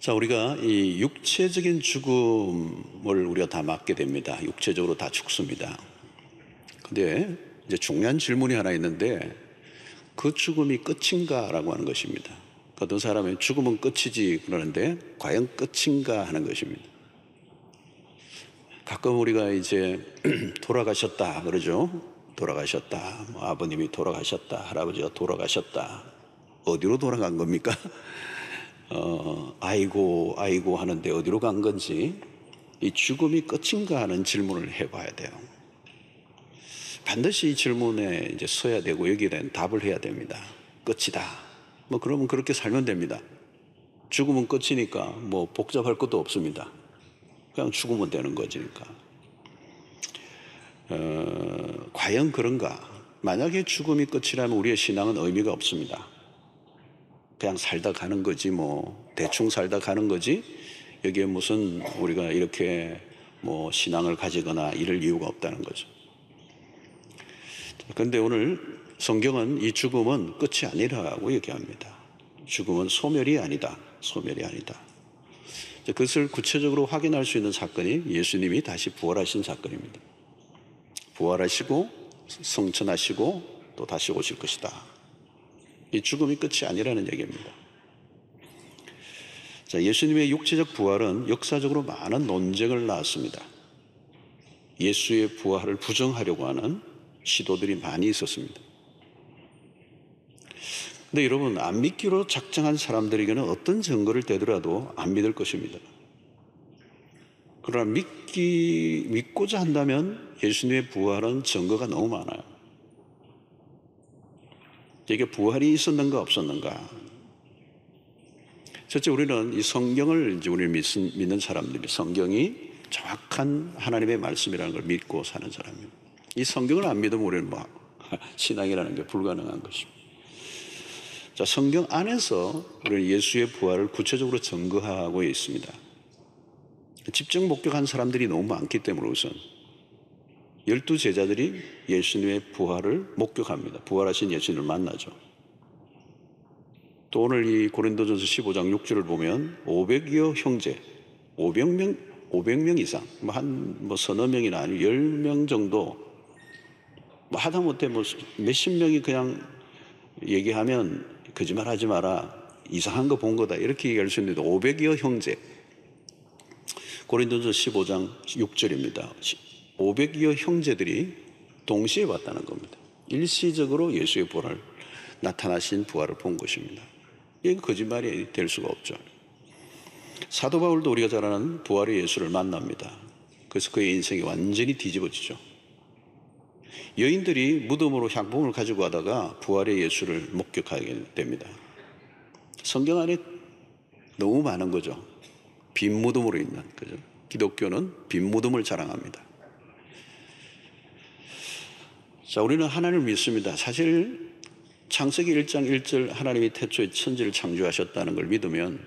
자, 우리가 이 육체적인 죽음을 우리가 다 맞게 됩니다. 육체적으로 다 죽습니다. 근데 이제 중요한 질문이 하나 있는데, 그 죽음이 끝인가? 라고 하는 것입니다. 어떤 사람은 죽음은 끝이지 그러는데, 과연 끝인가 하는 것입니다. 가끔 우리가 이제 돌아가셨다 그러죠. 돌아가셨다. 뭐 아버님이 돌아가셨다. 할아버지가 돌아가셨다. 어디로 돌아간 겁니까? 아이고 하는데 어디로 간 건지, 이 죽음이 끝인가 하는 질문을 해봐야 돼요. 반드시 이 질문에 이제 서야 되고 여기에 대한 답을 해야 됩니다. 끝이다. 뭐 그러면 그렇게 살면 됩니다. 죽음은 끝이니까 뭐 복잡할 것도 없습니다. 그냥 죽으면 되는 거지니까. 과연 그런가? 만약에 죽음이 끝이라면 우리의 신앙은 의미가 없습니다. 그냥 살다 가는 거지, 뭐 대충 살다 가는 거지, 여기에 무슨 우리가 이렇게 뭐 신앙을 가지거나 이럴 이유가 없다는 거죠. 그런데 오늘 성경은 이 죽음은 끝이 아니라고 얘기합니다. 죽음은 소멸이 아니다. 소멸이 아니다. 그것을 구체적으로 확인할 수 있는 사건이 예수님이 다시 부활하신 사건입니다. 부활하시고 성천하시고 또 다시 오실 것이다. 이 죽음이 끝이 아니라는 얘기입니다. 자, 예수님의 육체적 부활은 역사적으로 많은 논쟁을 낳았습니다. 예수의 부활을 부정하려고 하는 시도들이 많이 있었습니다. 근데 여러분, 안 믿기로 작정한 사람들에게는 어떤 증거를 대더라도 안 믿을 것입니다. 그러나 믿고자 한다면 예수님의 부활은 증거가 너무 많아요. 이게 부활이 있었는가 없었는가. 첫째, 우리는 이 성경을 이제 우리 믿는 사람들이 성경이 정확한 하나님의 말씀이라는 걸 믿고 사는 사람입니다. 이 성경을 안 믿으면 우리는 뭐 신앙이라는 게 불가능한 것입니다. 자, 성경 안에서 우리는 예수의 부활을 구체적으로 증거하고 있습니다. 직접 목격한 사람들이 너무 많기 때문에 우선 12제자들이 예수님의 부활을 목격합니다. 부활하신 예수님을 만나죠. 또 오늘 이 고린도전서 15장 6절을 보면 500여 형제, 500명 이상, 한 서너 명이나 아니면 10명 정도, 하다못해 몇십 명이 그냥 얘기하면 거짓말하지 마라, 이상한 거 본 거다, 이렇게 얘기할 수 있는데 500여 형제, 고린도전서 15장 6절입니다. 500여 형제들이 동시에 봤다는 겁니다. 일시적으로 예수의 부활을, 나타나신 부활을 본 것입니다. 이게 거짓말이 될 수가 없죠. 사도 바울도 우리가 잘 아는 부활의 예수를 만납니다. 그래서 그의 인생이 완전히 뒤집어지죠. 여인들이 무덤으로 향품을 가지고 가다가 부활의 예수를 목격하게 됩니다. 성경 안에 너무 많은 거죠. 빈 무덤으로 있는, 그죠? 기독교는 빈 무덤을 자랑합니다. 자, 우리는 하나님을 믿습니다. 사실 창세기 1장 1절 하나님이 태초에 천지를 창조하셨다는 걸 믿으면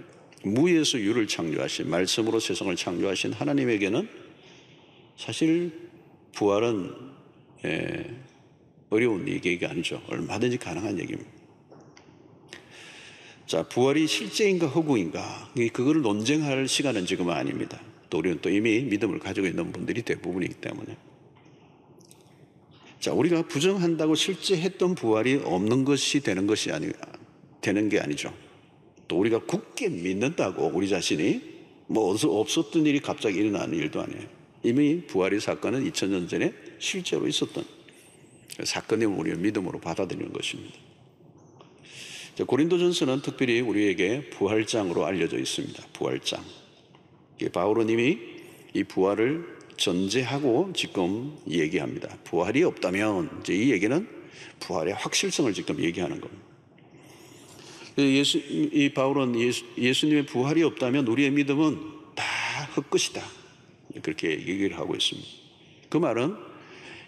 무에서 유를 창조하신, 말씀으로 세상을 창조하신 하나님에게는 사실 부활은 어려운 얘기가 아니죠. 얼마든지 가능한 얘기입니다. 자, 부활이 실제인가 허구인가, 그거를 논쟁할 시간은 지금은 아닙니다. 또 우리는 또 이미 믿음을 가지고 있는 분들이 대부분이기 때문에. 자, 우리가 부정한다고 실제 했던 부활이 없는 것이 되는 게 아니죠. 또 우리가 굳게 믿는다고 우리 자신이 없었던 일이 갑자기 일어나는 일도 아니에요. 이미 부활의 사건은 2000년 전에 실제로 있었던 사건임을 우리가 믿음으로 받아들이는 것입니다. 자, 고린도전서는 특별히 우리에게 부활장으로 알려져 있습니다. 부활장. 바울은 이미 이 부활을 전제하고 지금 얘기합니다. 부활이 없다면, 이제 이 얘기는 부활의 확실성을 지금 얘기하는 겁니다. 바울은 예수님의 부활이 없다면 우리의 믿음은 다 헛것이다, 그렇게 얘기를 하고 있습니다. 그 말은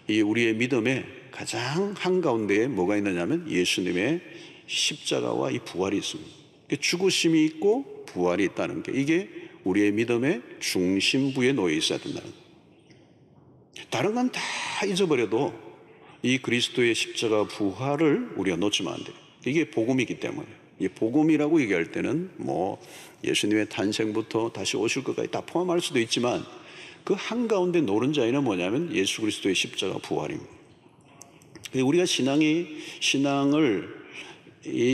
이 우리의 믿음의 가장 한가운데에 뭐가 있느냐면 예수님의 십자가와 이 부활이 있습니다. 죽으심이 있고 부활이 있다는 게, 이게 우리의 믿음의 중심부에 놓여 있어야 된다는 거예요. 다른 건 다 잊어버려도 이 그리스도의 십자가 부활을 우리가 놓치면 안 돼요. 이게 복음이기 때문에. 이 복음이라고 얘기할 때는 예수님의 탄생부터 다시 오실 것까지 다 포함할 수도 있지만, 그 한가운데 노른자에는 뭐냐면 예수 그리스도의 십자가 부활입니다. 우리가 신앙을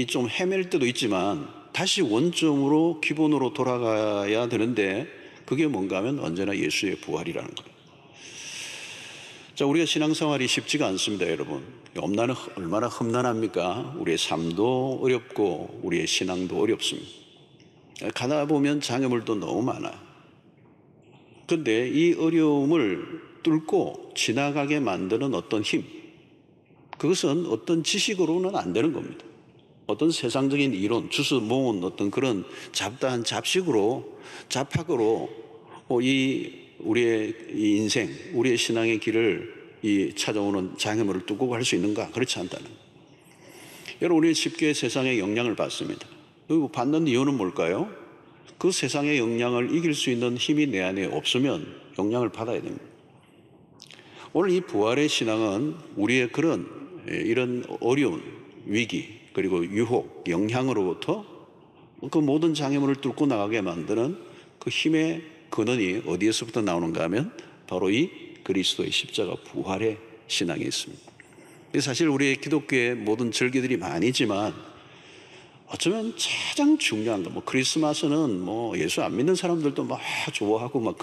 좀 헤맬 때도 있지만 다시 원점으로, 기본으로 돌아가야 되는데, 그게 뭔가 하면 언제나 예수의 부활이라는 거예요. 자, 우리가 신앙생활이 쉽지가 않습니다, 여러분. 얼마나 험난합니까? 우리의 삶도 어렵고 우리의 신앙도 어렵습니다. 가다 보면 장애물도 너무 많아요. 그런데 이 어려움을 뚫고 지나가게 만드는 어떤 힘, 그것은 어떤 지식으로는 안 되는 겁니다. 어떤 세상적인 이론, 주워 모은 어떤 그런 잡다한 잡학으로 우리의 이 인생, 우리의 신앙의 길을 찾아오는 장애물을 뚫고 갈 수 있는가? 그렇지 않다는 거예요. 여러분, 우리는 쉽게 세상의 영향을 받습니다. 그리고 받는 이유는 뭘까요? 그 세상의 영향을 이길 수 있는 힘이 내 안에 없으면 영향을 받아야 됩니다. 오늘 이 부활의 신앙은 우리의 이런 어려운 위기, 그리고 유혹, 영향으로부터 그 모든 장애물을 뚫고 나가게 만드는 그 힘의 근원이 어디에서부터 나오는가 하면 바로 이 그리스도의 십자가 부활의 신앙이 있습니다. 사실 우리의 기독교의 모든 절기들이 많이지만 어쩌면 가장 중요한 거, 크리스마스는 예수 안 믿는 사람들도 막 좋아하고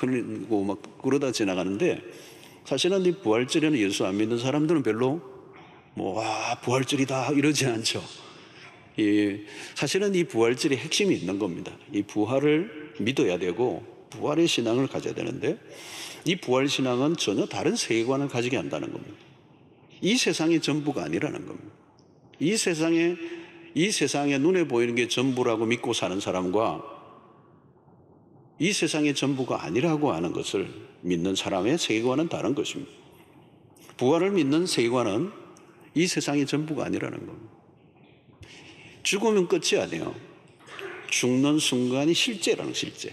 그러다 지나가는데, 사실은 이 부활절에는 예수 안 믿는 사람들은 별로 부활절이다 이러지 않죠. 사실은 이 부활절의 핵심이 있는 겁니다. 이 부활을 믿어야 되고 부활의 신앙을 가져야 되는데, 이 부활 신앙은 전혀 다른 세계관을 가지게 한다는 겁니다. 이 세상의 전부가 아니라는 겁니다. 이 세상에 눈에 보이는 게 전부라고 믿고 사는 사람과 이 세상의 전부가 아니라고 하는 것을 믿는 사람의 세계관은 다른 것입니다. 부활을 믿는 세계관은 이 세상이 전부가 아니라는 겁니다. 죽으면 끝이 아니에요. 죽는 순간이 실제라는 실제.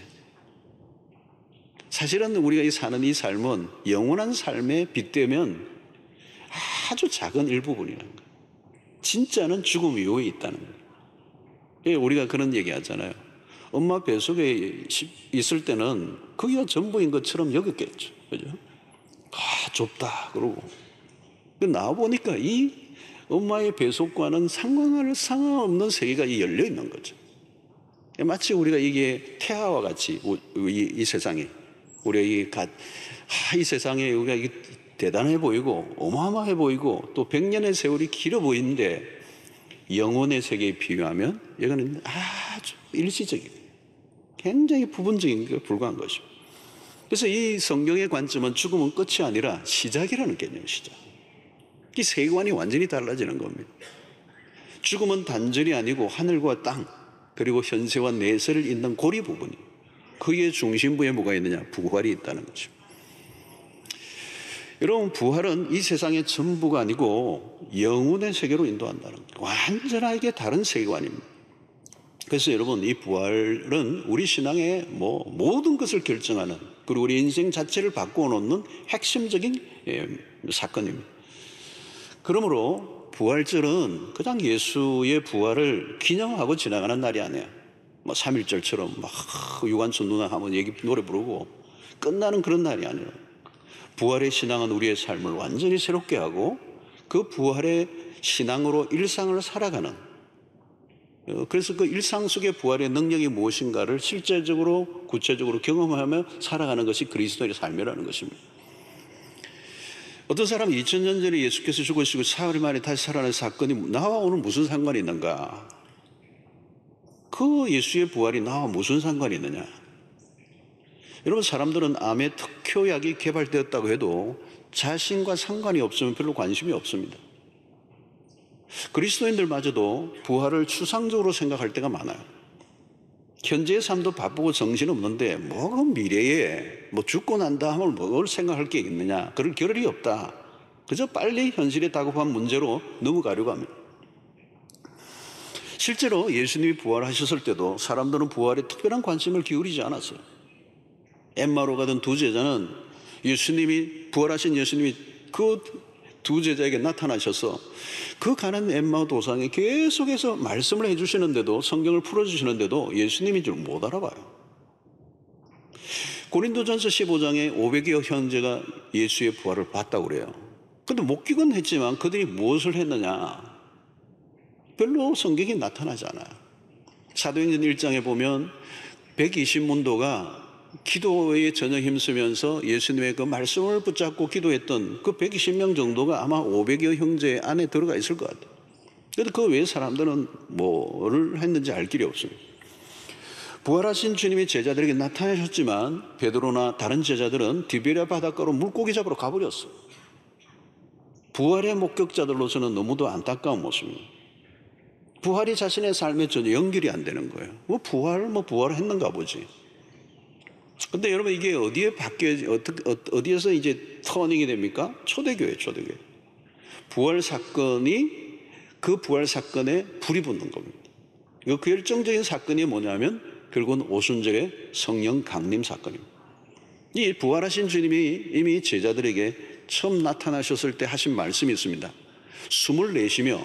사실은 우리가 사는 이 삶은 영원한 삶에 빗대면 아주 작은 일부분이라는 거예요. 진짜는 죽음 이후에 있다는 거예요. 우리가 그런 얘기 하잖아요. 엄마 뱃속에 있을 때는 거기가 전부인 것처럼 여겼겠죠. 그죠? 좁다. 그러고. 나와보니까 이 엄마의 뱃속과는 상관없는 세계가 열려 있는 거죠. 마치 우리가 이게 태아와 같이 이 세상에, 우리가 이 세상에 우리가 이게 대단해 보이고 어마어마해 보이고 또 100년의 세월이 길어 보이는데 영혼의 세계에 비유하면 이거는 아주 일시적인, 굉장히 부분적인 것에 불과한 것이죠. 그래서 이 성경의 관점은 죽음은 끝이 아니라 시작이라는 개념이에요. 시작. 이 세계관이 완전히 달라지는 겁니다. 죽음은 단절이 아니고 하늘과 땅 그리고 현세와 내세를 잇는 고리 부분이, 거기에 중심부에 뭐가 있느냐? 부활이 있다는 거죠. 여러분, 부활은 이 세상의 전부가 아니고 영혼의 세계로 인도한다는 거예요. 완전하게 다른 세계관입니다. 그래서 여러분, 이 부활은 우리 신앙의 모든 것을 결정하는, 그리고 우리 인생 자체를 바꾸어 놓는 핵심적인 사건입니다. 그러므로 부활절은 그냥 예수의 부활을 기념하고 지나가는 날이 아니에요. 3.1절처럼 막 유관순 누나 하면 노래 부르고 끝나는 그런 날이 아니에요. 부활의 신앙은 우리의 삶을 완전히 새롭게 하고 그 부활의 신앙으로 일상을 살아가는, 그래서 그 일상 속의 부활의 능력이 무엇인가를 실제적으로 구체적으로 경험하며 살아가는 것이 그리스도의 삶이라는 것입니다. 어떤 사람은 2000년 전에 예수께서 죽으시고 사흘 만에 다시 살아난 사건이 나와 오늘 무슨 상관이 있는가? 그 예수의 부활이 나와 무슨 상관이 있느냐? 여러분, 사람들은 암의 특효약이 개발되었다고 해도 자신과 상관이 없으면 별로 관심이 없습니다. 그리스도인들마저도 부활을 추상적으로 생각할 때가 많아요. 현재의 삶도 바쁘고 정신없는데 뭐가 미래에 죽고 난 다음을 뭘 생각할 게 있느냐, 그럴 겨를이 없다. 그저 빨리 현실에 다급한 문제로 넘어가려고 합니다. 실제로 예수님이 부활하셨을 때도 사람들은 부활에 특별한 관심을 기울이지 않았어요. 엠마로 가던 두 제자는 부활하신 예수님이 그 두 제자에게 나타나셔서 그 가는 엠마 도상에 계속해서 말씀을 해주시는데도, 성경을 풀어주시는데도 예수님인 줄 못 알아봐요. 고린도전서 15장에 500여 형제가 예수의 부활을 봤다고 그래요. 근데 목격은 했지만 그들이 무엇을 했느냐? 별로 성경이 나타나지 않아요. 사도행전 1장에 보면 120문도가 기도에 전혀 힘쓰면서 예수님의 그 말씀을 붙잡고 기도했던 그 120명 정도가 아마 500여 형제 안에 들어가 있을 것 같아요. 그런데 그 외의 사람들은 뭐를 했는지 알 길이 없습니다. 부활하신 주님이 제자들에게 나타나셨지만 베드로나 다른 제자들은 디베랴 바닷가로 물고기 잡으러 가버렸어요. 부활의 목격자들로서는 너무도 안타까운 모습입니다. 부활이 자신의 삶에 전혀 연결이 안 되는 거예요. 부활했는가 보지. 근데 여러분, 이게 어디에서 이제 터닝이 됩니까? 초대교회. 부활 사건이, 그 부활 사건에 불이 붙는 겁니다. 그 결정적인 사건이 뭐냐면 결국은 오순절의 성령 강림 사건입니다. 이 부활하신 주님이 이미 제자들에게 처음 나타나셨을 때 하신 말씀이 있습니다. 숨을 내쉬며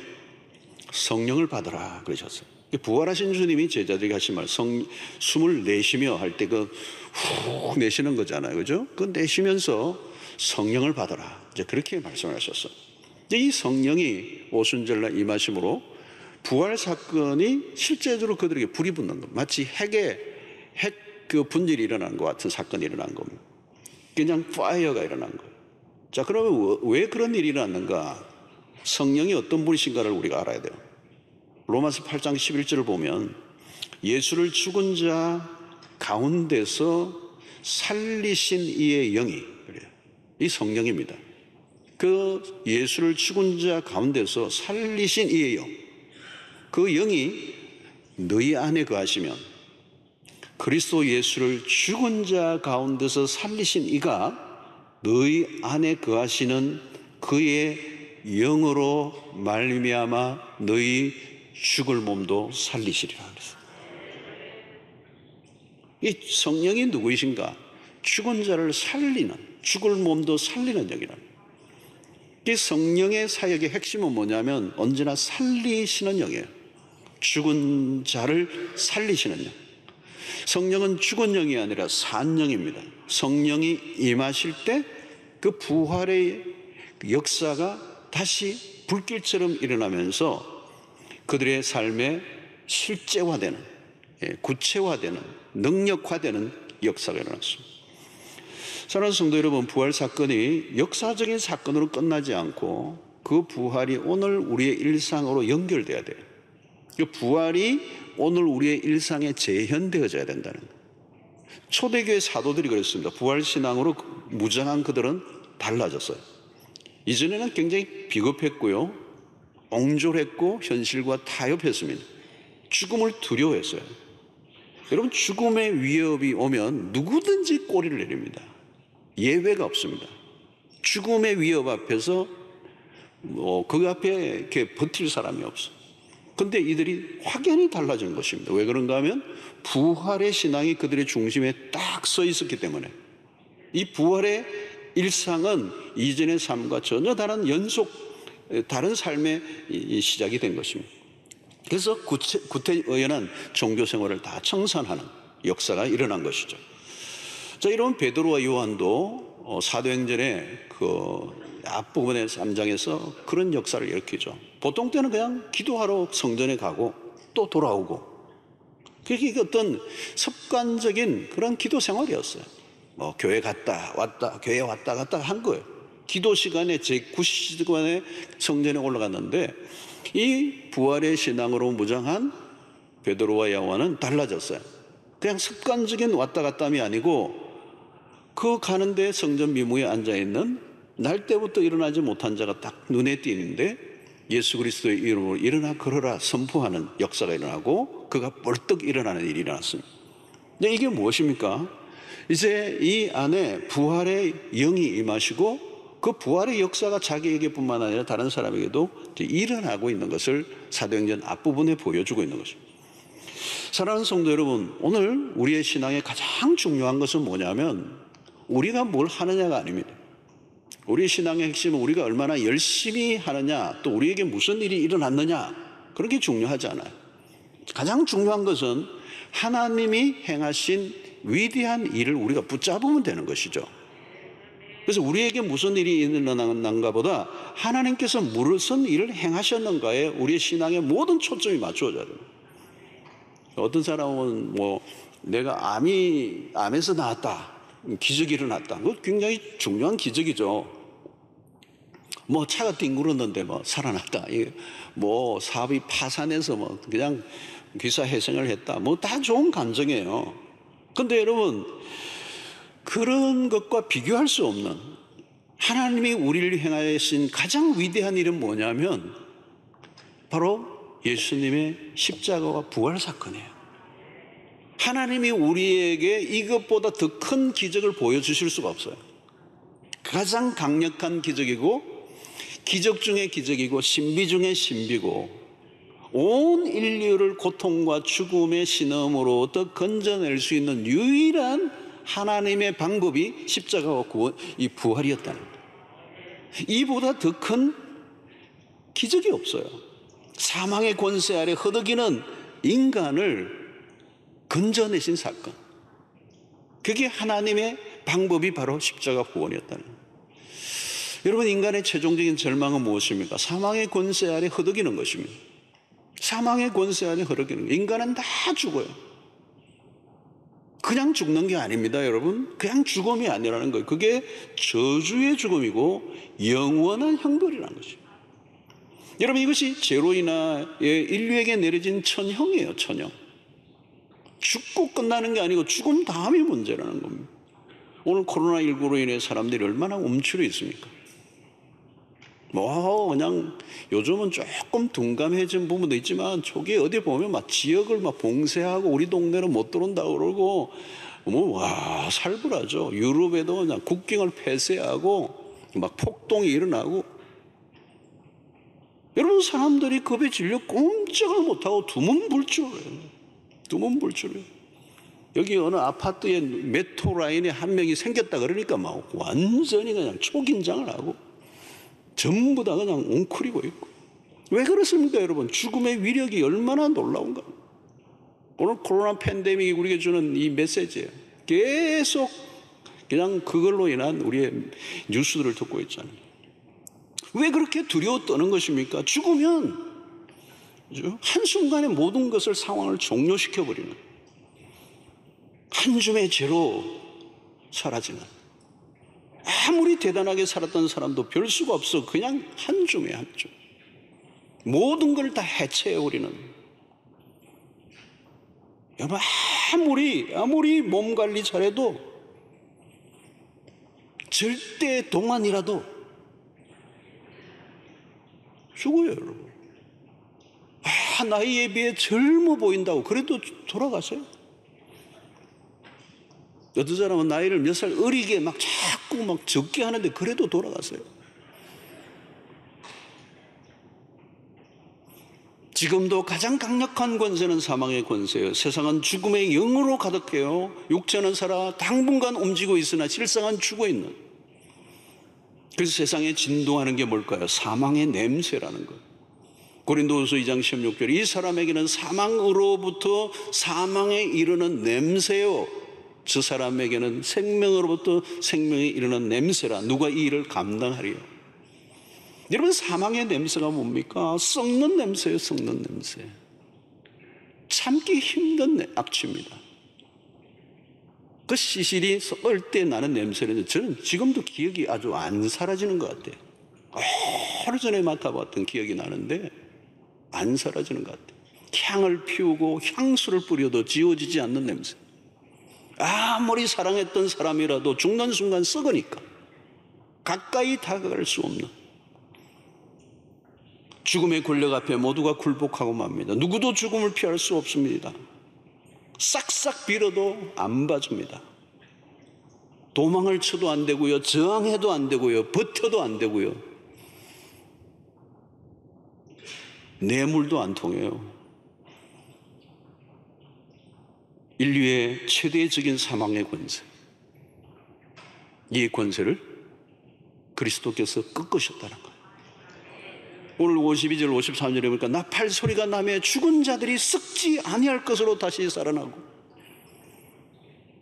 성령을 받으라 그러셨어요. 부활하신 주님이 제자들에게 하신 말, 숨을 내쉬며 할 때 훅 내쉬는 거잖아요. 그죠? 그 내쉬면서 성령을 받아라. 이제 그렇게 말씀을 하셨어요. 이 성령이 오순절날 임하심으로 부활 사건이 실제적으로 그들에게 불이 붙는 것, 마치 핵 분열이 일어난 것 같은 사건이 일어난 겁니다. 그냥 파이어가 일어난 거예요. 자, 그러면 왜 그런 일이 일어났는가? 성령이 어떤 분이신가를 우리가 알아야 돼요. 로마서 8장 11절을 보면 예수를 죽은 자 가운데서 살리신 이의 영이, 그래요. 이 성령입니다. 그 예수를 죽은 자 가운데서 살리신 이의 영, 그 영이 너희 안에 거하시면 그리스도 예수를 죽은 자 가운데서 살리신 이가 너희 안에 거하시는 그의 영으로 말미암아 너희 죽을 몸도 살리시리라 그랬어요. 이 성령이 누구이신가? 죽은 자를 살리는, 죽을 몸도 살리는 영이랍니다. 이 성령의 사역의 핵심은 뭐냐면 언제나 살리시는 영이에요. 죽은 자를 살리시는 영. 성령은 죽은 영이 아니라 산 영입니다. 성령이 임하실 때 그 부활의 역사가 다시 불길처럼 일어나면서 그들의 삶에 실제화되는, 구체화되는, 능력화되는 역사가 일어났습니다. 사랑하는 성도 여러분, 부활 사건이 역사적인 사건으로 끝나지 않고 그 부활이 오늘 우리의 일상으로 연결돼야 돼요. 그 부활이 오늘 우리의 일상에 재현되어져야 된다는 거예요. 초대교회 사도들이 그랬습니다. 부활신앙으로 무장한 그들은 달라졌어요. 이전에는 굉장히 비겁했고요, 옹졸했고 현실과 타협했습니다. 죽음을 두려워했어요. 여러분, 죽음의 위협이 오면 누구든지 꼬리를 내립니다. 예외가 없습니다. 죽음의 위협 앞에서 그 앞에 이렇게 버틸 사람이 없어. 근데 이들이 확연히 달라진 것입니다. 왜 그런가 하면 부활의 신앙이 그들의 중심에 딱 서 있었기 때문에. 이 부활의 일상은 이전의 삶과 전혀 다른 다른 삶의 시작이 된 것입니다. 그래서 구태의연한 종교 생활을 다 청산하는 역사가 일어난 것이죠. 자, 이런 베드로와 요한도 사도행전의 그 앞부분의 3장에서 그런 역사를 일으키죠. 보통 때는 그냥 기도하러 성전에 가고 또 돌아오고, 그게 어떤 습관적인 그런 기도 생활이었어요. 뭐 교회 갔다 왔다, 교회 왔다 갔다 한 거예요. 기도 시간에 제9시간에 성전에 올라갔는데 이 부활의 신앙으로 무장한 베드로와 요한은 달라졌어요. 그냥 습관적인 왔다 갔다함이 아니고 그 가는데 성전 미무에 앉아있는 날 때부터 일어나지 못한 자가 딱 눈에 띄는데 예수 그리스도의 이름으로 일어나 걸어라 선포하는 역사가 일어나고 그가 벌떡 일어나는 일이 일어났습니다. 근데 이게 무엇입니까? 이제 이 안에 부활의 영이 임하시고 그 부활의 역사가 자기에게뿐만 아니라 다른 사람에게도 일어나고 있는 것을 사도행전 앞부분에 보여주고 있는 것입니다. 사랑하는 성도 여러분, 오늘 우리의 신앙의 가장 중요한 것은 뭐냐면 우리가 뭘 하느냐가 아닙니다. 우리의 신앙의 핵심은 우리가 얼마나 열심히 하느냐, 또 우리에게 무슨 일이 일어났느냐, 그런 게 중요하지 않아요. 가장 중요한 것은 하나님이 행하신 위대한 일을 우리가 붙잡으면 되는 것이죠. 그래서 우리에게 무슨 일이 일어났는가 보다 하나님께서 무슨 일을 행하셨는가에 우리의 신앙의 모든 초점이 맞추어져야 됩니다. 어떤 사람은 뭐 내가 암에서 나았다, 기적이 일어났다, 그거 굉장히 중요한 기적이죠. 뭐 차가 뒹굴었는데 뭐 살아났다, 뭐 사업이 파산해서 뭐 그냥 기사회생을 했다, 뭐 다 좋은 감정이에요. 근데 여러분, 그런 것과 비교할 수 없는 하나님이 우리를 행하신 가장 위대한 일은 뭐냐면 바로 예수님의 십자가와 부활 사건이에요. 하나님이 우리에게 이것보다 더 큰 기적을 보여주실 수가 없어요. 가장 강력한 기적이고 기적 중의 기적이고 신비 중의 신비고 온 인류를 고통과 죽음의 신음으로부터 건져낼 수 있는 유일한 하나님의 방법이 십자가와 이 부활이었다는 거예요. 이보다 더 큰 기적이 없어요. 사망의 권세 아래 허덕이는 인간을 건져내신 사건, 그게 하나님의 방법이 바로 십자가 구원이었다는 거예요. 여러분, 인간의 최종적인 절망은 무엇입니까? 사망의 권세 아래 허덕이는 것입니다. 사망의 권세 아래 허덕이는 거예요. 인간은 다 죽어요. 그냥 죽는 게 아닙니다, 여러분. 그냥 죽음이 아니라는 거예요. 그게 저주의 죽음이고 영원한 형벌이라는 것이죠. 여러분, 이것이 죄로 인하여 인류에게 내려진 천형이에요. 천형. 죽고 끝나는 게 아니고 죽음 다음이 문제라는 겁니다. 오늘 코로나19로 인해 사람들이 얼마나 움츠려 있습니까? 뭐 그냥 요즘은 조금 둔감해진 부분도 있지만 초기에 어디 보면 막 지역을 막 봉쇄하고 우리 동네로 못 들어온다고 그러고 와 살벌하죠. 유럽에도 그냥 국경을 폐쇄하고 막 폭동이 일어나고 여러분, 사람들이 겁에 질려 꼼짝을 못하고 두문불출해요. 두문불출해요. 여기 어느 아파트에 메트로 라인에 한 명이 생겼다 그러니까 막 완전히 그냥 초긴장을 하고 전부 다 그냥 웅크리고 있고. 왜 그렇습니까, 여러분? 죽음의 위력이 얼마나 놀라운가. 오늘 코로나 팬데믹이 우리에게 주는 이 메시지예요. 계속 그냥 그걸로 인한 우리의 뉴스들을 듣고 있잖아요. 왜 그렇게 두려워 떠는 것입니까? 죽으면 한순간에 모든 것을, 상황을 종료시켜버리는, 한 줌의 죄로 사라지는, 아무리 대단하게 살았던 사람도 별 수가 없어. 그냥 한 줌에 한 줌. 모든 걸 다 해체해버리는. 여러분, 아무리 몸 관리 잘해도 절대 동안이라도 죽어요, 여러분. 나이에 비해 젊어 보인다고 그래도 돌아가세요. 어떤 사람은 나이를 몇 살 어리게 막 자꾸 막 적게 하는데 그래도 돌아가세요. 지금도 가장 강력한 권세는 사망의 권세예요. 세상은 죽음의 영으로 가득해요. 육체는 살아 당분간 움직이고 있으나 실상은 죽어 있는. 그래서 세상에 진동하는 게 뭘까요? 사망의 냄새라는 것. 고린도후서 2장 16절, 이 사람에게는 사망으로부터 사망에 이르는 냄새요, 저 사람에게는 생명으로부터 생명에 이르는 냄새라. 누가 이 일을 감당하리요? 여러분, 사망의 냄새가 뭡니까? 썩는 냄새예요. 썩는 냄새. 참기 힘든 악취입니다. 그 시실이 썩을 때 나는 냄새는 저는 지금도 기억이 아주 안 사라지는 것 같아요. 하루 전에 맡아봤던 기억이 나는데 안 사라지는 것 같아요. 향을 피우고 향수를 뿌려도 지워지지 않는 냄새. 아무리 사랑했던 사람이라도 죽는 순간 썩으니까 가까이 다가갈 수 없는, 죽음의 권력 앞에 모두가 굴복하고 맙니다. 누구도 죽음을 피할 수 없습니다. 싹싹 빌어도 안 봐줍니다. 도망을 쳐도 안 되고요, 저항해도 안 되고요, 버텨도 안 되고요, 뇌물도 안 통해요. 인류의 최대적인 사망의 권세, 이 권세를 그리스도께서 꺾으셨다는 거예요. 오늘 52절 53절에 보니까 나팔 소리가 나며 죽은 자들이 썩지 아니할 것으로 다시 살아나고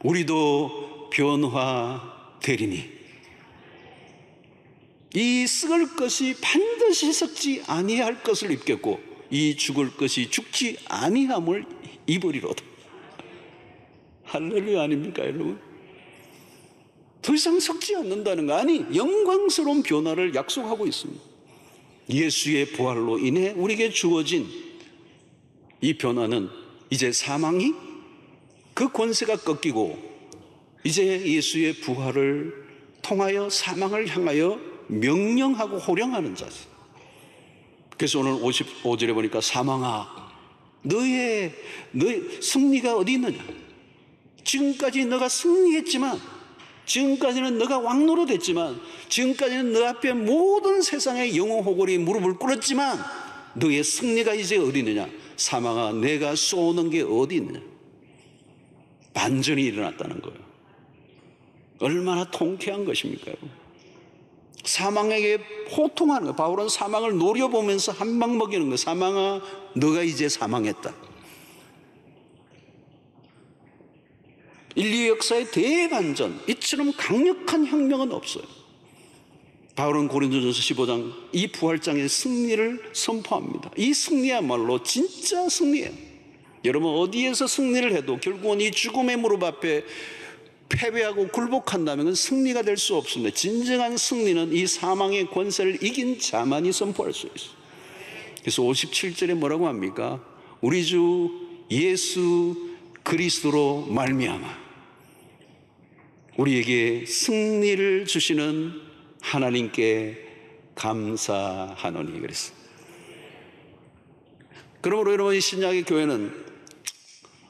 우리도 변화되리니, 이 썩을 것이 반드시 썩지 아니할 것을 입겠고 이 죽을 것이 죽지 아니함을 입으리로다. 할렐루야 아닙니까, 여러분? 더 이상 썩지 않는다는 거, 아니 영광스러운 변화를 약속하고 있습니다. 예수의 부활로 인해 우리에게 주어진 이 변화는 이제 사망이 그 권세가 꺾이고 이제 예수의 부활을 통하여 사망을 향하여 명령하고 호령하는 자세. 그래서 오늘 55절에 보니까 사망아, 너의 승리가 어디 있느냐? 지금까지 너가 승리했지만, 지금까지는 너가 왕노릇했지만, 지금까지는 너 앞에 모든 세상의 영웅 호골이 무릎을 꿇었지만 너의 승리가 이제 어디 있느냐? 사망아, 내가 쏘는 게 어디 있느냐? 반전이 일어났다는 거예요. 얼마나 통쾌한 것입니까? 사망에게 호통하는 거예요. 바울은 사망을 노려보면서 한 방 먹이는 거예요. 사망아, 너가 이제 사망했다. 인류 역사의 대반전, 이처럼 강력한 혁명은 없어요. 바울은 고린도전서 15장 이 부활장의 승리를 선포합니다. 이 승리야말로 진짜 승리예요. 여러분, 어디에서 승리를 해도 결국은 이 죽음의 무릎 앞에 패배하고 굴복한다면 그건 승리가 될 수 없습니다. 진정한 승리는 이 사망의 권세를 이긴 자만이 선포할 수 있어요. 그래서 57절에 뭐라고 합니까? 우리 주 예수 그리스도로 말미암아 우리에게 승리를 주시는 하나님께 감사하노니 그랬어요. 그러므로 여러분, 이 신약의 교회는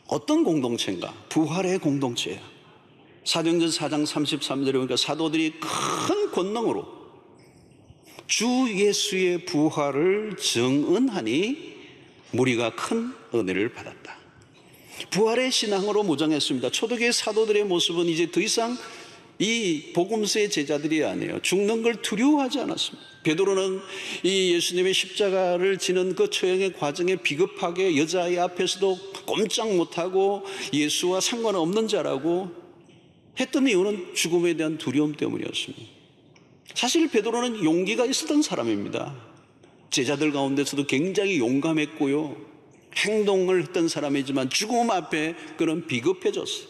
어떤 공동체인가? 부활의 공동체예요. 사도행전 4장 33절에 보니까 사도들이 큰 권능으로 주 예수의 부활을 정언하니 무리가 큰 은혜를 받았다. 부활의 신앙으로 무장했습니다. 초대교회 사도들의 모습은 이제 더 이상 이 복음서의 제자들이 아니에요. 죽는 걸 두려워하지 않았습니다. 베드로는 이 예수님의 십자가를 지는 그 처형의 과정에 비겁하게 여자아이 앞에서도 꼼짝 못하고 예수와 상관없는 자라고 했던 이유는 죽음에 대한 두려움 때문이었습니다. 사실 베드로는 용기가 있었던 사람입니다. 제자들 가운데서도 굉장히 용감했고요, 행동을 했던 사람이지만 죽음 앞에 그는 비겁해졌어요.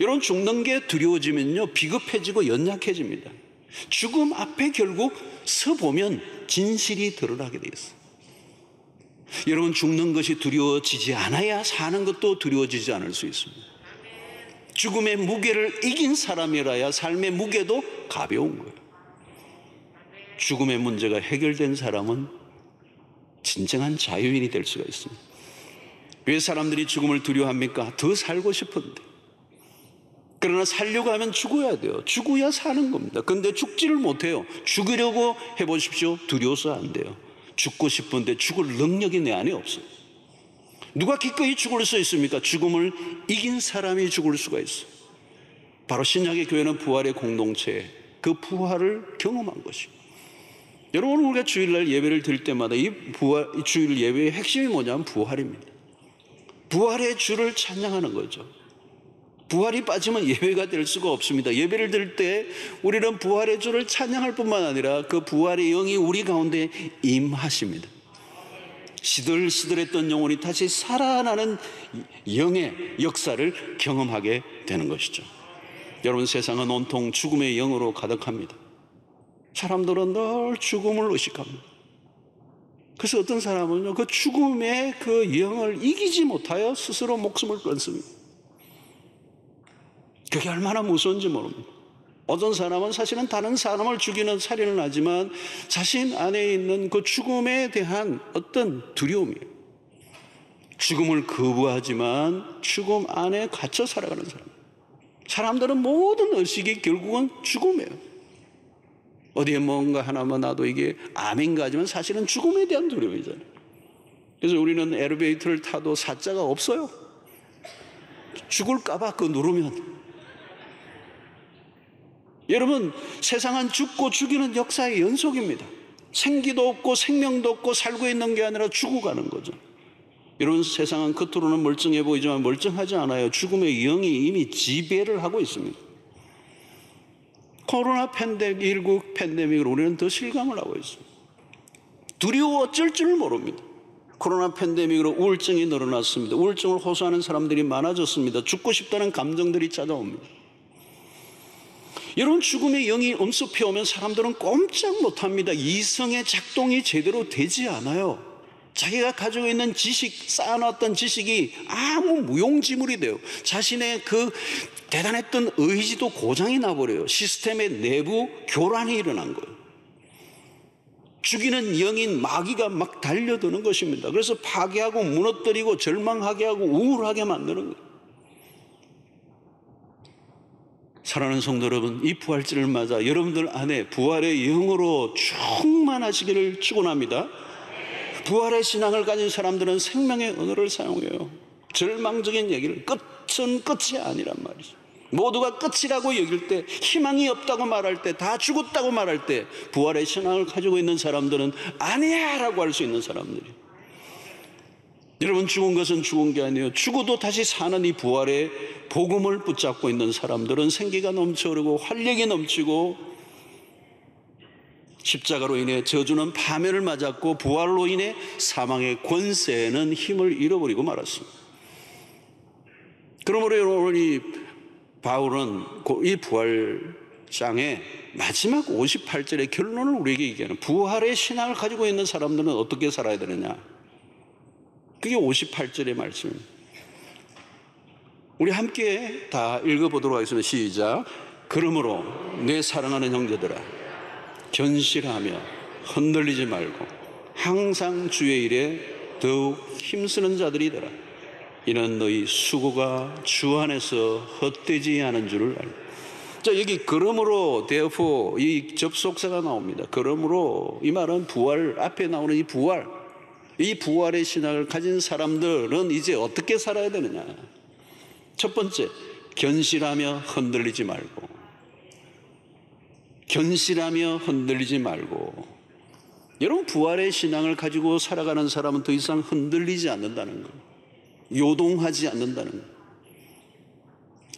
이런 죽는 게 두려워지면요, 비겁해지고 연약해집니다. 죽음 앞에 결국 서보면 진실이 드러나게 되어 있어요. 여러분, 죽는 것이 두려워지지 않아야 사는 것도 두려워지지 않을 수 있습니다. 죽음의 무게를 이긴 사람이라야 삶의 무게도 가벼운 거예요. 죽음의 문제가 해결된 사람은 진정한 자유인이 될 수가 있습니다. 왜 사람들이 죽음을 두려워합니까? 더 살고 싶은데. 그러나 살려고 하면 죽어야 돼요. 죽어야 사는 겁니다. 그런데 죽지를 못해요. 죽으려고 해보십시오. 두려워서 안 돼요. 죽고 싶은데 죽을 능력이 내 안에 없어요. 누가 기꺼이 죽을 수 있습니까? 죽음을 이긴 사람이 죽을 수가 있어요. 바로 신약의 교회는 부활의 공동체, 그 부활을 경험한 것이고, 여러분, 우리가 주일날 예배를 드릴 때마다 이 주일 예배의 핵심이 뭐냐면 부활입니다. 부활의 주를 찬양하는 거죠. 부활이 빠지면 예배가 될 수가 없습니다. 예배를 드릴 때 우리는 부활의 주를 찬양할 뿐만 아니라 그 부활의 영이 우리 가운데 임하십니다. 시들시들했던 영혼이 다시 살아나는 영의 역사를 경험하게 되는 것이죠. 여러분, 세상은 온통 죽음의 영으로 가득합니다. 사람들은 늘 죽음을 의식합니다. 그래서 어떤 사람은요, 그 죽음의 그 영을 이기지 못하여 스스로 목숨을 끊습니다. 그게 얼마나 무서운지 모릅니다. 어떤 사람은 사실은 다른 사람을 죽이는 살인을 하지만 자신 안에 있는 그 죽음에 대한 어떤 두려움이에요. 죽음을 거부하지만 죽음 안에 갇혀 살아가는 사람. 사람들은 모든 의식이 결국은 죽음이에요. 어디에 뭔가 하나만 놔도 이게 암인가 하지만 사실은 죽음에 대한 두려움이잖아요. 그래서 우리는 엘리베이터를 타도 사자가 없어요. 죽을까 봐 그거 누르면. 여러분, 세상은 죽고 죽이는 역사의 연속입니다. 생기도 없고 생명도 없고 살고 있는 게 아니라 죽어가는 거죠. 여러분, 세상은 겉으로는 멀쩡해 보이지만 멀쩡하지 않아요. 죽음의 영이 이미 지배를 하고 있습니다. 코로나 19 팬데믹으로 우리는 더 실감을 하고 있습니다. 두려워 어쩔 줄 모릅니다. 코로나 팬데믹으로 우울증이 늘어났습니다. 우울증을 호소하는 사람들이 많아졌습니다. 죽고 싶다는 감정들이 찾아옵니다. 여러분, 죽음의 영이 엄습해오면 사람들은 꼼짝 못합니다. 이성의 작동이 제대로 되지 않아요. 자기가 가지고 있는 지식, 쌓아놨던 지식이 아무 무용지물이 돼요. 자신의 그 대단했던 의지도 고장이 나버려요. 시스템의 내부 교란이 일어난 거예요. 죽이는 영인 마귀가 막 달려드는 것입니다. 그래서 파괴하고 무너뜨리고 절망하게 하고 우울하게 만드는 거예요. 사랑하는 성도 여러분, 이 부활절을 맞아 여러분들 안에 부활의 영으로 충만하시기를 축원합니다. 부활의 신앙을 가진 사람들은 생명의 언어를 사용해요. 절망적인 얘기를, 끝은 끝이 아니란 말이죠. 모두가 끝이라고 여길 때, 희망이 없다고 말할 때, 다 죽었다고 말할 때 부활의 신앙을 가지고 있는 사람들은 아니야 라고 할 수 있는 사람들이에요. 여러분, 죽은 것은 죽은 게 아니에요. 죽어도 다시 사는 이 부활의 복음을 붙잡고 있는 사람들은 생기가 넘쳐오르고 활력이 넘치고, 십자가로 인해 저주는 파멸을 맞았고 부활로 인해 사망의 권세는 힘을 잃어버리고 말았습니다. 그러므로 여러분, 이 바울은 이 부활장의 마지막 58절의 결론을 우리에게 얘기하는, 부활의 신앙을 가지고 있는 사람들은 어떻게 살아야 되느냐, 그게 58절의 말씀입니다. 우리 함께 다 읽어보도록 하겠습니다. 시작. 그러므로 내 사랑하는 형제들아, 견실하며 흔들리지 말고 항상 주의 일에 더욱 힘쓰는 자들이 되라. 이는 너희 수고가 주 안에서 헛되지 않은 줄을 알고. 자, 여기 그러므로 therefore 이 접속사가 나옵니다. 그러므로 이 말은 부활, 앞에 나오는 이 부활의 신학을 가진 사람들은 이제 어떻게 살아야 되느냐. 첫 번째, 견실하며 흔들리지 말고. 견실하며 흔들리지 말고. 여러분, 부활의 신앙을 가지고 살아가는 사람은 더 이상 흔들리지 않는다는 거, 요동하지 않는다는 거.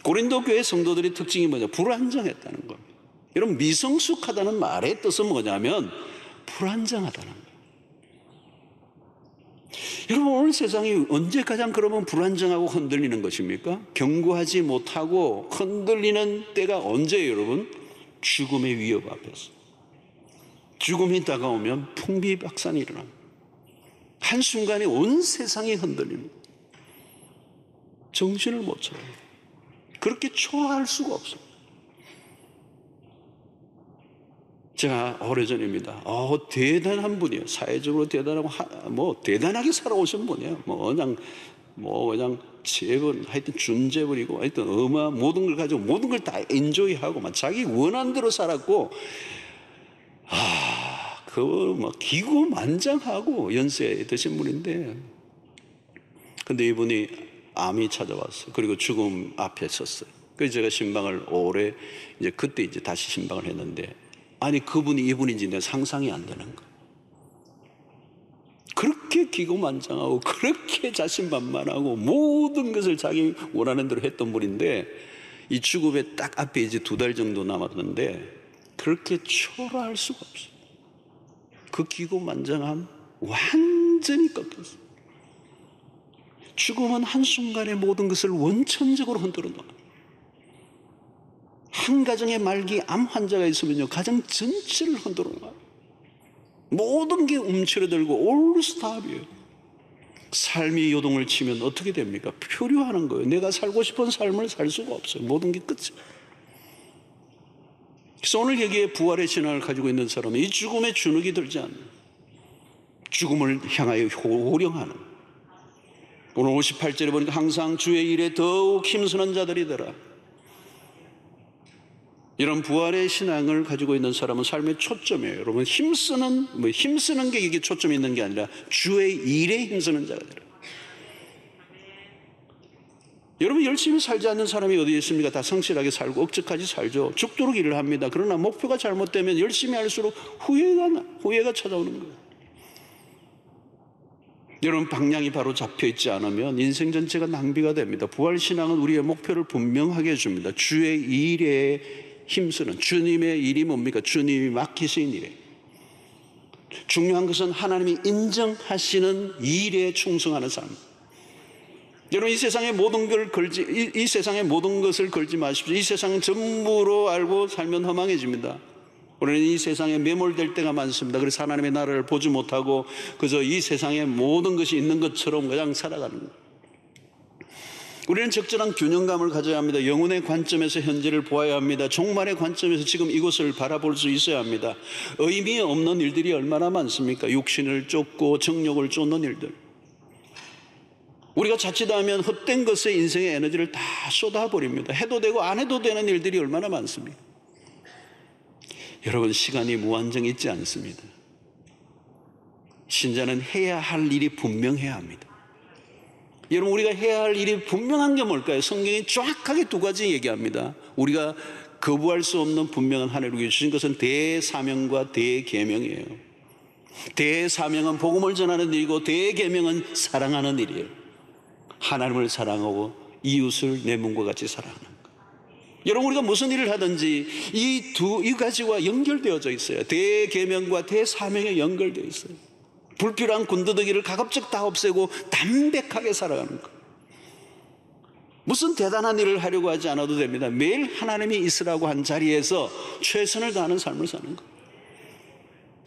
고린도 교회 성도들의 특징이 뭐냐? 불안정했다는 겁니다. 여러분, 미성숙하다는 말의 뜻은 뭐냐면 불안정하다는 거예요. 여러분, 오늘 세상이 언제 가장 그러면 불안정하고 흔들리는 것입니까? 견고하지 못하고 흔들리는 때가 언제예요, 여러분? 죽음의 위협 앞에서. 죽음이 다가오면 풍비박산이 일어납니다. 한순간에 온 세상이 흔들립니다. 정신을 못 차려요. 그렇게 초라할 수가 없어요. 제가 오래전입니다. 대단한 분이에요. 사회적으로 대단하고, 대단하게 살아오신 분이에요. 그냥 재벌, 하여튼 준재벌이고, 하여튼 모든 걸 가지고 모든 걸 다 엔조이하고, 자기 원하는 대로 살았고, 기고만장하고 연세 드신 분인데, 근데 이분이 암이 찾아왔어요. 그리고 죽음 앞에 섰어요. 그래서 제가 신방을 오래, 그때 다시 신방을 했는데, 아니, 그분이 이분인지 내가 상상이 안 되는 거예요. 그렇게 기고만장하고, 그렇게 자신만만하고, 모든 것을 자기 원하는 대로 했던 분인데, 이 죽음의 딱 앞에 2달 정도 남았는데, 그렇게 초라할 수가 없어요. 그 기고만장함 완전히 꺾였어요. 죽음은 한순간에 모든 것을 원천적으로 흔들어 놓아요. 한 가정의 말기 암 환자가 있으면요, 가정 전체를 흔들어 놓아요. 모든 게 움츠러들고 올스탑이에요. 삶이 요동을 치면 어떻게 됩니까? 표류하는 거예요. 내가 살고 싶은 삶을 살 수가 없어요. 모든 게 끝이에요. 그래서 오늘 여기에 부활의 신앙을 가지고 있는 사람은 이 죽음에 주눅이 들지 않는, 죽음을 향하여 호령하는, 오늘 58절에 보니까 항상 주의 일에 더욱 힘쓰는 자들이더라. 이런 부활의 신앙을 가지고 있는 사람은 삶의 초점이에요. 여러분, 힘쓰는 게 이게 초점이 있는 게 아니라 주의 일에 힘쓰는 자가 되라. 여러분, 열심히 살지 않는 사람이 어디 있습니까? 다 성실하게 살고 억측하지 살죠. 죽도록 일을 합니다. 그러나 목표가 잘못되면 열심히 할수록 후회가 찾아오는 거예요. 여러분, 방향이 바로 잡혀있지 않으면 인생 전체가 낭비가 됩니다. 부활신앙은 우리의 목표를 분명하게 해줍니다. 주의 일에 힘쓰는, 주님의 일이 뭡니까? 주님이 맡기신 일에. 중요한 것은 하나님이 인정하시는 일에 충성하는 삶. 여러분, 이 세상의 모든 것을 걸지 마십시오. 이 세상은 전부로 알고 살면 허망해집니다. 우리는 이 세상에 매몰될 때가 많습니다. 그래서 하나님의 나라를 보지 못하고 그저 이 세상에 모든 것이 있는 것처럼 그냥 살아가는 거예요. 우리는 적절한 균형감을 가져야 합니다. 영혼의 관점에서 현재를 보아야 합니다. 종말의 관점에서 지금 이곳을 바라볼 수 있어야 합니다. 의미 없는 일들이 얼마나 많습니까? 육신을 쫓고 정욕을 쫓는 일들. 우리가 자칫하면 헛된 것에 인생의 에너지를 다 쏟아버립니다. 해도 되고 안 해도 되는 일들이 얼마나 많습니까? 여러분, 시간이 무한정 있지 않습니다. 신자는 해야 할 일이 분명해야 합니다. 여러분, 우리가 해야 할 일이 분명한 게 뭘까요? 성경이 정확하게 2가지 얘기합니다. 우리가 거부할 수 없는 분명한 하나님께 주신 것은 대사명과 대계명이에요. 대사명은 복음을 전하는 일이고 대계명은 사랑하는 일이에요. 하나님을 사랑하고 이웃을 내 몸과 같이 사랑하는 것. 여러분, 우리가 무슨 일을 하든지 이 가지와 연결되어져 있어요. 대계명과 대사명에 연결되어 있어요. 불필요한 군더더기를 가급적 다 없애고 담백하게 살아가는 것. 무슨 대단한 일을 하려고 하지 않아도 됩니다. 매일 하나님이 있으라고 한 자리에서 최선을 다하는 삶을 사는 것.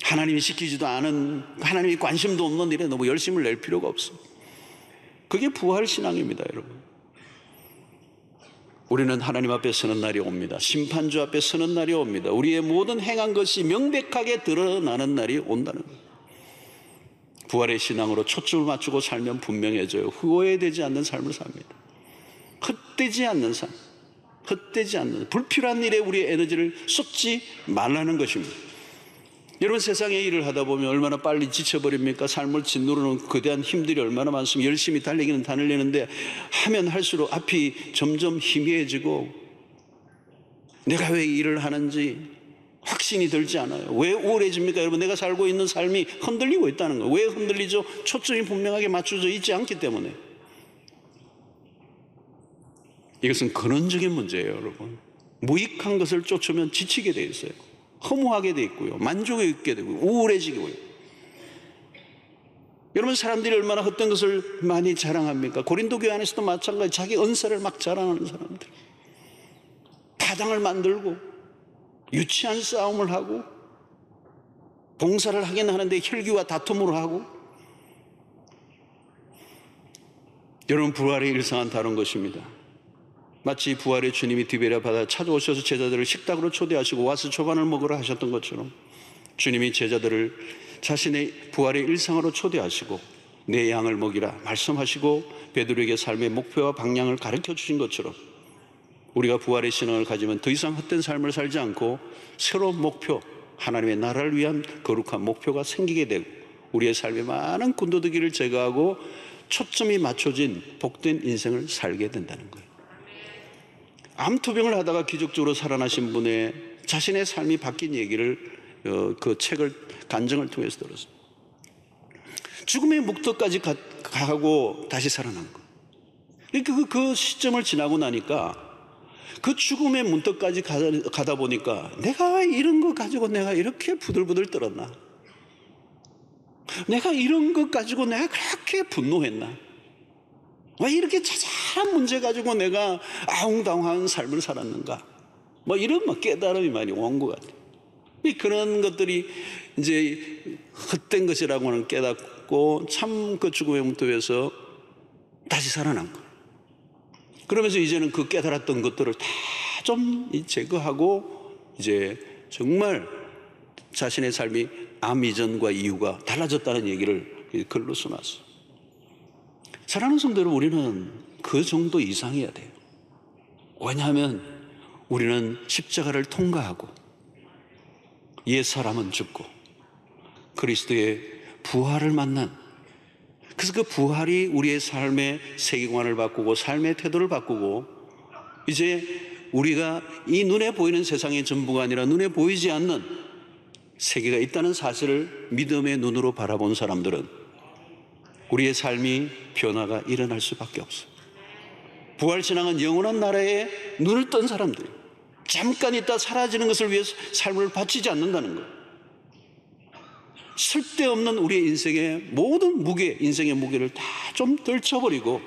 하나님이 시키지도 않은, 하나님이 관심도 없는 일에 너무 열심을 낼 필요가 없습니다. 그게 부활신앙입니다, 여러분. 우리는 하나님 앞에 서는 날이 옵니다. 심판주 앞에 서는 날이 옵니다. 우리의 모든 행한 것이 명백하게 드러나는 날이 온다는 거예요. 부활의 신앙으로 초점을 맞추고 살면 분명해져요. 후회되지 않는 삶을 삽니다. 헛되지 않는 삶. 헛되지 않는 불필요한 일에 우리의 에너지를 쏟지 말라는 것입니다. 여러분, 세상의 일을 하다 보면 얼마나 빨리 지쳐버립니까? 삶을 짓누르는 거대한 힘들이 얼마나 많습니까? 열심히 달리기는 달리는데 하면 할수록 앞이 점점 희미해지고 내가 왜 일을 하는지 확신이 들지 않아요. 왜 우울해집니까? 여러분, 내가 살고 있는 삶이 흔들리고 있다는 거예요. 왜 흔들리죠? 초점이 분명하게 맞춰져 있지 않기 때문에. 이것은 근원적인 문제예요, 여러분. 무익한 것을 쫓으면 지치게 돼 있어요. 허무하게 돼 있고요. 만족이 있게 되고 우울해지고요. 여러분, 사람들이 얼마나 헛된 것을 많이 자랑합니까? 고린도 교회 안에서도 마찬가지. 자기 은사를 막 자랑하는 사람들. 파당을 만들고 유치한 싸움을 하고 봉사를 하긴 하는데 혈기와 다툼으로 하고. 여러분, 부활의 일상은 다른 것입니다. 마치 부활의 주님이 디베랴 바다에 찾아오셔서 제자들을 식탁으로 초대하시고 와서 조반을 먹으라 하셨던 것처럼 주님이 제자들을 자신의 부활의 일상으로 초대하시고 내 양을 먹이라 말씀하시고 베드로에게 삶의 목표와 방향을 가르쳐 주신 것처럼 우리가 부활의 신앙을 가지면 더 이상 헛된 삶을 살지 않고 새로운 목표, 하나님의 나라를 위한 거룩한 목표가 생기게 되고 우리의 삶에 많은 군더더기를 제거하고 초점이 맞춰진 복된 인생을 살게 된다는 거예요. 암투병을 하다가 기적적으로 살아나신 분의 자신의 삶이 바뀐 얘기를 그 책을 간증을 통해서 들었어요. 죽음의 목터까지 가고 다시 살아난 거. 그 시점을 지나고 나니까 그 죽음의 문턱까지 가다 보니까 내가 왜 이런 거 가지고 내가 이렇게 부들부들 떨었나? 내가 이런 것 가지고 내가 그렇게 분노했나? 왜 이렇게 자잘한 문제 가지고 내가 아웅다웅한 삶을 살았는가? 뭐 이런 깨달음이 많이 온 것 같아요. 그런 것들이 이제 헛된 것이라고는 깨닫고 참 그 죽음의 문턱에서 다시 살아난 거. 그러면서 이제는 그 깨달았던 것들을 다 좀 제거하고 이제 정말 자신의 삶이 암 이전과 이후가 달라졌다는 얘기를 글로 써놨어요. 사랑하는 성도 여러분, 우리는 그 정도 이상이어야 돼요. 왜냐하면 우리는 십자가를 통과하고 옛사람은 죽고 그리스도의 부활을 만난, 그래서 그 부활이 우리의 삶의 세계관을 바꾸고 삶의 태도를 바꾸고 이제 우리가 이 눈에 보이는 세상의 전부가 아니라 눈에 보이지 않는 세계가 있다는 사실을 믿음의 눈으로 바라본 사람들은 우리의 삶이 변화가 일어날 수밖에 없어요. 부활신앙은 영원한 나라에 눈을 뜬 사람들, 잠깐 있다 사라지는 것을 위해서 삶을 바치지 않는다는 거예요. 쓸데없는 우리의 인생의 모든 무게, 인생의 무게를 다 좀 떨쳐버리고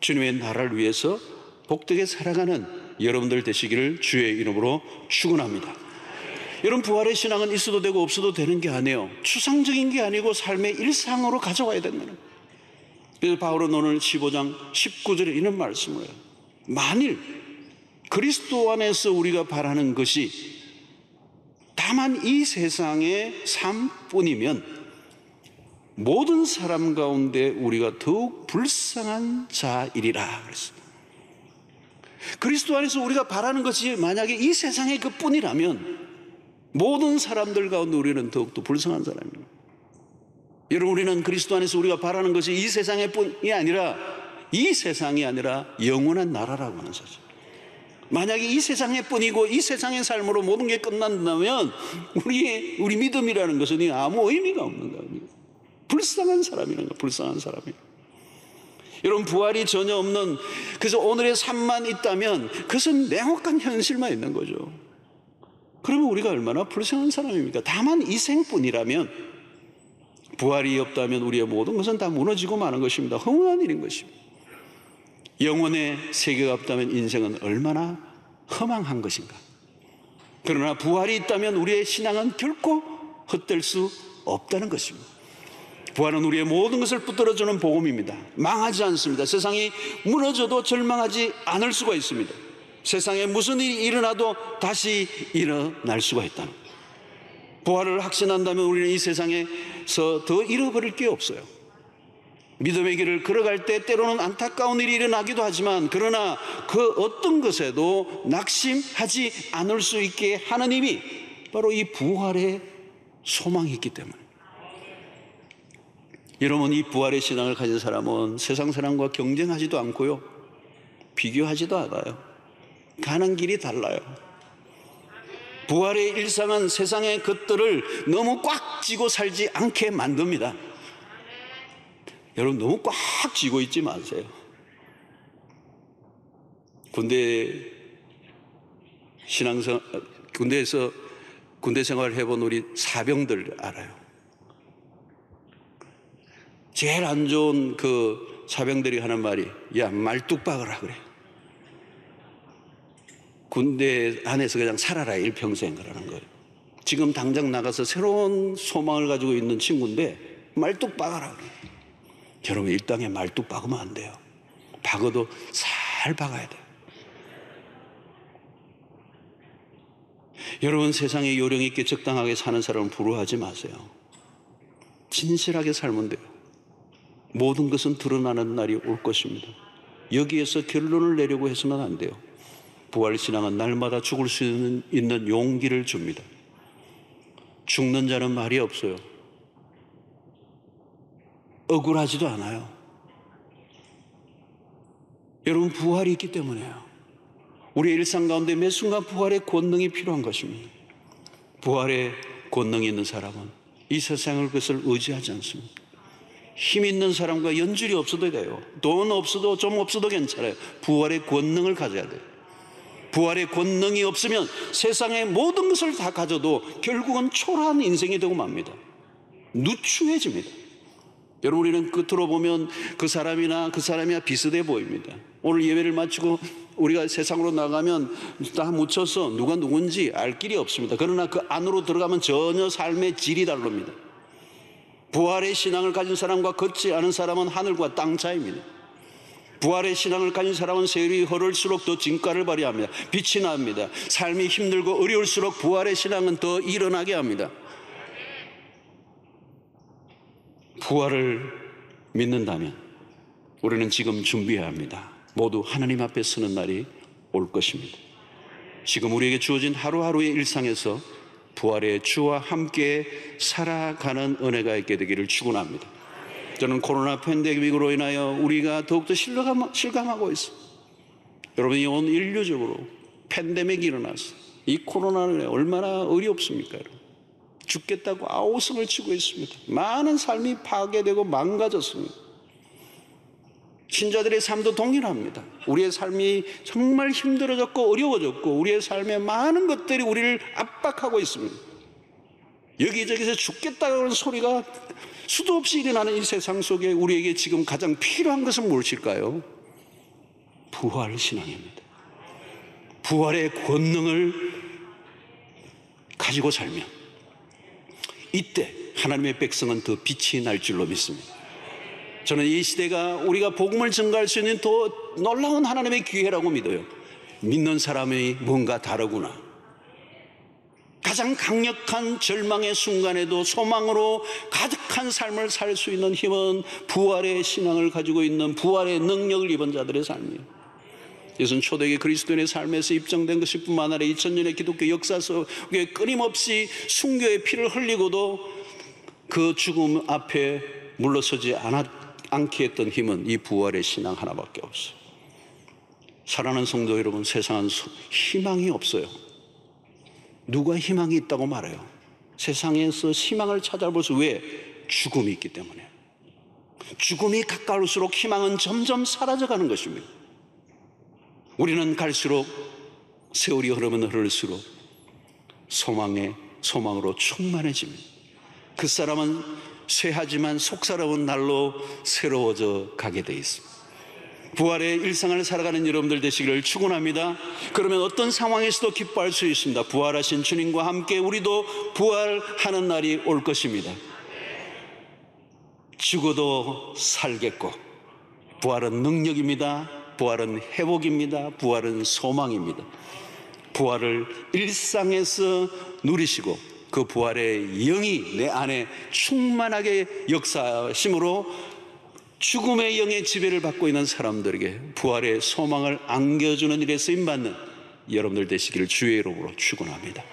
주님의 나라를 위해서 복되게 살아가는 여러분들 되시기를 주의 이름으로 축원합니다. 여러분, 부활의 신앙은 있어도 되고 없어도 되는 게 아니에요. 추상적인 게 아니고 삶의 일상으로 가져와야 된다는 거예요. 그래서 바울은 오늘 15장 19절에 이런 말씀을 해요. 만일 그리스도 안에서 우리가 바라는 것이 다만 이 세상의 삶뿐이면 모든 사람 가운데 우리가 더욱 불쌍한 자이리라 그랬어요. 그리스도 안에서 우리가 바라는 것이 만약에 이 세상의 그뿐이라면 모든 사람들 가운데 우리는 더욱더 불쌍한 사람입니다. 여러분, 우리는 그리스도 안에서 우리가 바라는 것이 이 세상의 뿐이 아니라 이 세상이 아니라 영원한 나라라고 하는 사실. 만약에 이 세상의 뿐이고 이 세상의 삶으로 모든 게 끝난다면 우리 믿음이라는 것은 아무 의미가 없는 거예요. 불쌍한 사람이라는 거예요. 불쌍한 사람이에요. 여러분, 부활이 전혀 없는, 그래서 오늘의 삶만 있다면 그것은 냉혹한 현실만 있는 거죠. 그러면 우리가 얼마나 불쌍한 사람입니까? 다만 이 생뿐이라면, 부활이 없다면 우리의 모든 것은 다 무너지고 마는 것입니다. 허무한 일인 것입니다. 영혼의 세계가 없다면 인생은 얼마나 허망한 것인가. 그러나 부활이 있다면 우리의 신앙은 결코 헛될 수 없다는 것입니다. 부활은 우리의 모든 것을 붙들어주는 복음입니다. 망하지 않습니다. 세상이 무너져도 절망하지 않을 수가 있습니다. 세상에 무슨 일이 일어나도 다시 일어날 수가 있다는 거예요. 부활을 확신한다면 우리는 이 세상에서 더 잃어버릴 게 없어요. 믿음의 길을 걸어갈 때 때로는 안타까운 일이 일어나기도 하지만, 그러나 그 어떤 것에도 낙심하지 않을 수 있게 하는 힘이 바로 이 부활의 소망이 있기 때문에. 여러분, 이 부활의 신앙을 가진 사람은 세상 사람과 경쟁하지도 않고요, 비교하지도 않아요. 가는 길이 달라요. 부활의 일상은 세상의 것들을 너무 꽉 쥐고 살지 않게 만듭니다. 여러분, 너무 꽉 쥐고 있지 마세요. 군대에서 군대 생활을 해본 우리 사병들 알아요. 제일 안 좋은 그 사병들이 하는 말이, 야, 말뚝박으라 그래. 군대 안에서 그냥 살아라, 일평생. 그러는 거예요. 지금 당장 나가서 새로운 소망을 가지고 있는 친구인데 말뚝박아라 그래. 여러분, 이 땅에 말뚝 박으면 안 돼요. 박아도 잘 박아야 돼요. 여러분, 세상에 요령 있게 적당하게 사는 사람은 부러워하지 마세요. 진실하게 살면 돼요. 모든 것은 드러나는 날이 올 것입니다. 여기에서 결론을 내려고 해서는 안 돼요. 부활신앙은 날마다 죽을 수 있는 용기를 줍니다. 죽는 자는 말이 없어요. 억울하지도 않아요. 여러분, 부활이 있기 때문에요. 우리의 일상 가운데 매 순간 부활의 권능이 필요한 것입니다. 부활의 권능이 있는 사람은 이 세상의 것을 의지하지 않습니다. 힘 있는 사람과 연줄이 없어도 돼요. 돈 없어도 좀 없어도 괜찮아요. 부활의 권능을 가져야 돼요. 부활의 권능이 없으면 세상의 모든 것을 다 가져도 결국은 초라한 인생이 되고 맙니다. 누추해집니다. 여러분, 우리는 겉으로 보면 그 사람이나 그 사람이야 비슷해 보입니다. 오늘 예배를 마치고 우리가 세상으로 나가면 다 묻혀서 누가 누군지 알 길이 없습니다. 그러나 그 안으로 들어가면 전혀 삶의 질이 다릅니다. 부활의 신앙을 가진 사람과 걷지 않은 사람은 하늘과 땅 차이입니다. 부활의 신앙을 가진 사람은 세월이 흐를수록 더 진가를 발휘합니다. 빛이 납니다. 삶이 힘들고 어려울수록 부활의 신앙은 더 일어나게 합니다. 부활을 믿는다면 우리는 지금 준비해야 합니다. 모두 하나님 앞에 서는 날이 올 것입니다. 지금 우리에게 주어진 하루하루의 일상에서 부활의 주와 함께 살아가는 은혜가 있게 되기를 축원합니다. 저는 코로나 팬데믹으로 인하여 우리가 더욱더 실감하고 있습니다. 여러분이 온 인류적으로 팬데믹이 일어났어요. 이 코로나는 얼마나 어렵습니까? 여러분, 죽겠다고 아우성을 치고 있습니다. 많은 삶이 파괴되고 망가졌습니다. 신자들의 삶도 동일합니다. 우리의 삶이 정말 힘들어졌고 어려워졌고 우리의 삶에 많은 것들이 우리를 압박하고 있습니다. 여기저기서 죽겠다고 하는 소리가 수도 없이 일어나는 이 세상 속에 우리에게 지금 가장 필요한 것은 무엇일까요? 부활 신앙입니다. 부활의 권능을 가지고 살면 이때 하나님의 백성은 더 빛이 날 줄로 믿습니다. 저는 이 시대가 우리가 복음을 전가할 수 있는 더 놀라운 하나님의 기회라고 믿어요. 믿는 사람이 뭔가 다르구나. 가장 강력한 절망의 순간에도 소망으로 가득한 삶을 살 수 있는 힘은 부활의 신앙을 가지고 있는 부활의 능력을 입은 자들의 삶이에요. 이것은 초대기 그리스도인의 삶에서 입증된 것일 뿐만 아니라 2000년의 기독교 역사 속에 끊임없이 순교의 피를 흘리고도 그 죽음 앞에 물러서지 않게 했던 힘은 이 부활의 신앙 하나밖에 없어요. 사랑하는 성도 여러분, 세상은 희망이 없어요. 누가 희망이 있다고 말해요? 세상에서 희망을 찾아볼 수, 왜? 죽음이 있기 때문에. 죽음이 가까울수록 희망은 점점 사라져가는 것입니다. 우리는 갈수록 세월이 흐르면 흐를수록 소망으로 충만해집니다. 그 사람은 쇠하지만 속사람은 날로 새로워져 가게 돼 있습니다. 부활의 일상을 살아가는 여러분들 되시기를 축원합니다. 그러면 어떤 상황에서도 기뻐할 수 있습니다. 부활하신 주님과 함께 우리도 부활하는 날이 올 것입니다. 죽어도 살겠고, 부활은 능력입니다. 부활은 회복입니다. 부활은 소망입니다. 부활을 일상에서 누리시고 그 부활의 영이 내 안에 충만하게 역사하심으로 죽음의 영의 지배를 받고 있는 사람들에게 부활의 소망을 안겨주는 일에 쓰임받는 여러분들 되시기를 주의 이름으로 축원합니다.